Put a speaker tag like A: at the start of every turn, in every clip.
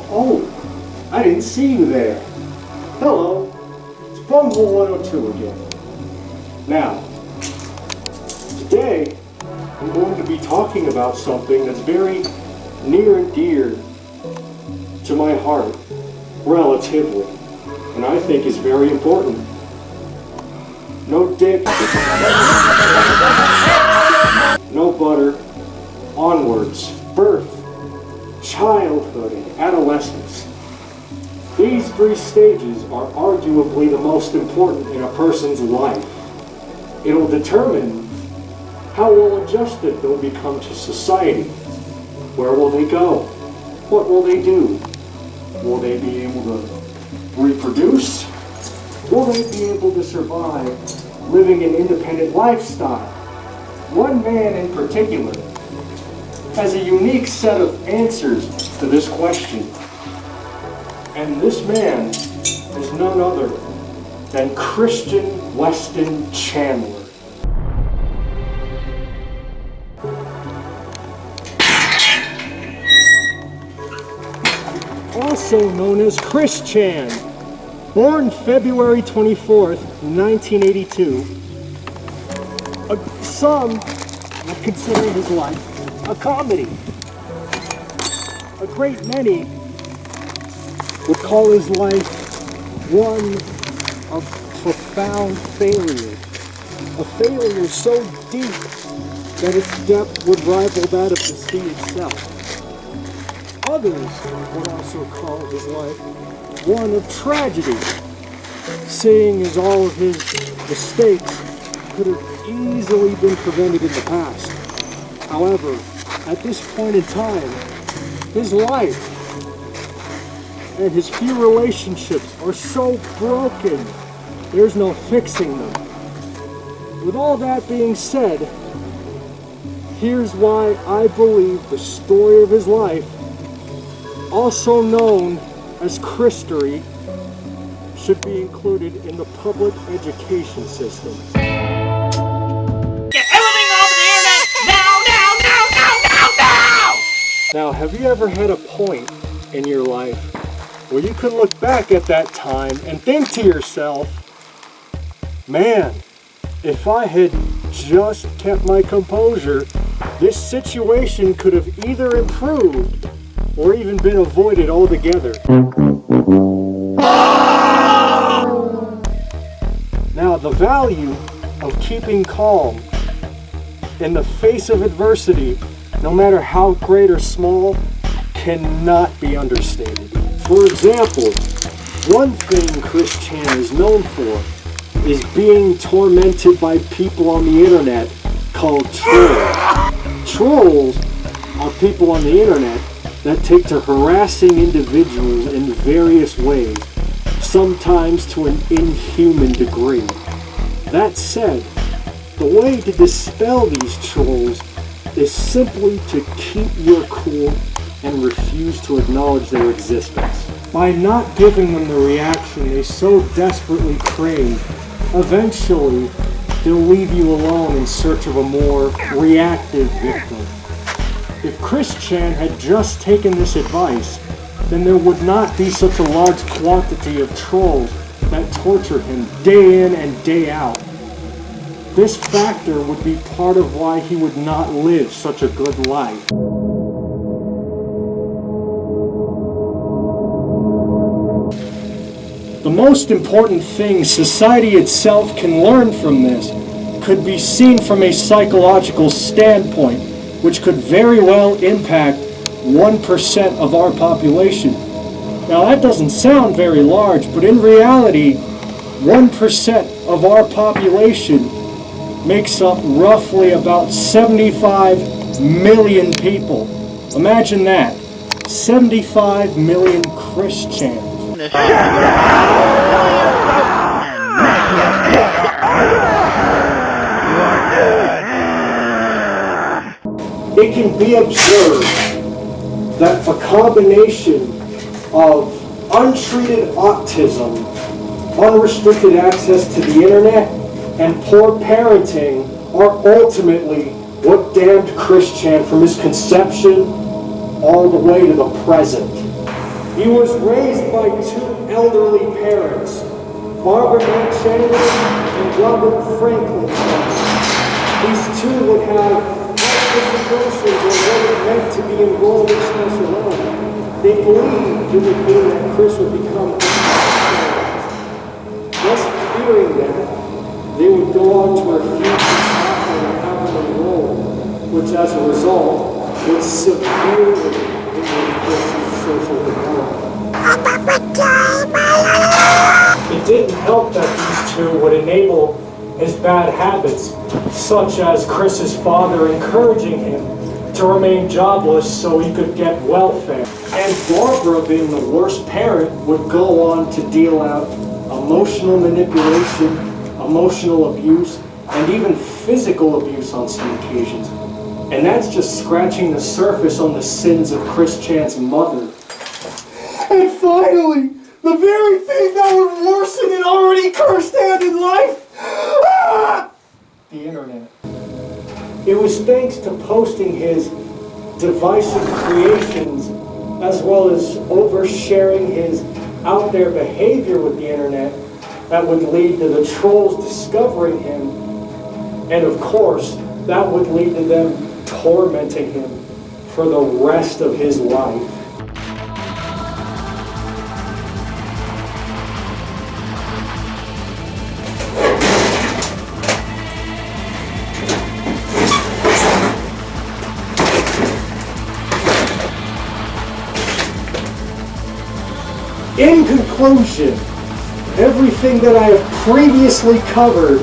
A: Oh, I didn't see you there. Hello, it's Bungle 102 again. Now, today I'm going to be talking about something that's very near and dear to my heart, relatively, and I think is very important. No dick, no butter, onwards, birth, childhood, and adolescence. These three stages are arguably the most important in a person's life. It'll determine how well adjusted they'll become to society. Where will they go? What will they do? Will they be able to reproduce? Will they be able to survive living an independent lifestyle? One man in particular has a unique set of answers to this question. And this man is none other than Christian Weston Chandler. Also known as Chris Chan, born February 24th, 1982. Some would consider his life a comedy. A great many would call his life one of profound failure. A failure so deep that its depth would rival that of the sea itself. Others would also call his life one of tragedy, seeing as all of his mistakes could have easily been prevented in the past. However, at this point in time, his life and his few relationships are so broken, there's no fixing them. With all that being said, here's why I believe the story of his life, also known as Christory, should be included in the public education system.
B: Get everything off the internet now, now, now, now, now, now!
A: Now, have you ever had a point in your life where you could look back at that time and think to yourself, man, if I had just kept my composure, this situation could have either improved or even been avoided altogether. Now, the value of keeping calm in the face of adversity, no matter how great or small, cannot be understated. For example, one thing Chris Chan is known for is being tormented by people on the internet called trolls. Trolls are people on the internet that take to harassing individuals in various ways, sometimes to an inhuman degree. That said, the way to dispel these trolls is simply to keep your cool and refuse to acknowledge their existence. By not giving them the reaction they so desperately crave, eventually they'll leave you alone in search of a more reactive victim. If Chris Chan had just taken this advice, then there would not be such a large quantity of trolls that torture him day in and day out. This factor would be part of why he would not live such a good life. The most important thing society itself can learn from this could be seen from a psychological standpoint, which could very well impact 1% of our population. Now that doesn't sound very large, but in reality, 1% of our population makes up roughly about 75 million people. Imagine that, 75 million Christians. It can be observed that a combination of untreated autism, unrestricted access to the internet, and poor parenting are ultimately what damned Cvnt from his conception all the way to the present. He was raised by two elderly parents, Barbara Ann Chandler and Robert Franklin. These two would have different notions of what it meant to be enrolled in special ed. They believed it would mean that Chris would become a thus fearing that, they would go on to refuse to have him enrolled, which as a result would severely increase his social development. It didn't help that these two would enable his bad habits, such as Chris's father encouraging him to remain jobless so he could get welfare. And Barbara, being the worst parent, would go on to deal out emotional manipulation, emotional abuse, and even physical abuse on some occasions. And that's just scratching the surface on the sins of Cvnt's mother. And finally, the very thing that would worsen an already cursed hand in life, the internet. It was thanks to posting his divisive creations as well as oversharing his out there behavior with the internet that would lead to the trolls discovering him, and of course that would lead to them tormenting him for the rest of his life. In conclusion, everything that I have previously covered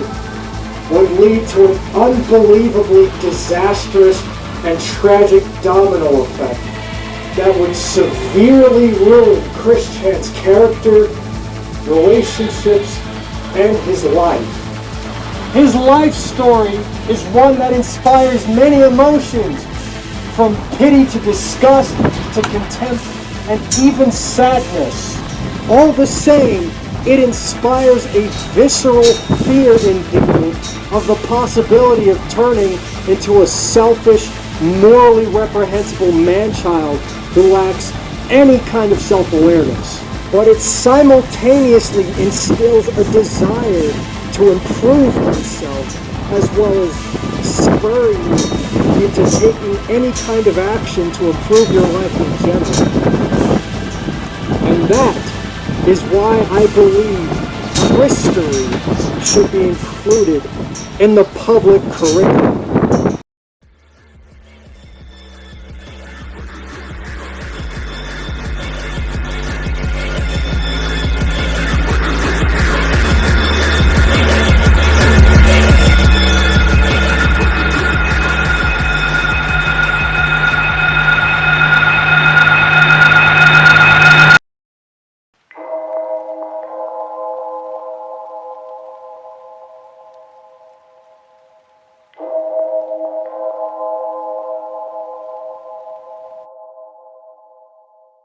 A: would lead to an unbelievably disastrous and tragic domino effect that would severely ruin Cvnt's character, relationships, and his life. His life story is one that inspires many emotions, from pity to disgust to contempt and even sadness. All the same, it inspires a visceral fear in people of the possibility of turning into a selfish, morally reprehensible man-child who lacks any kind of self-awareness. But it simultaneously instills a desire to improve oneself, as well as spurring you into taking any kind of action to improve your life in general. And that is why I believe Christory should be included in the public curriculum.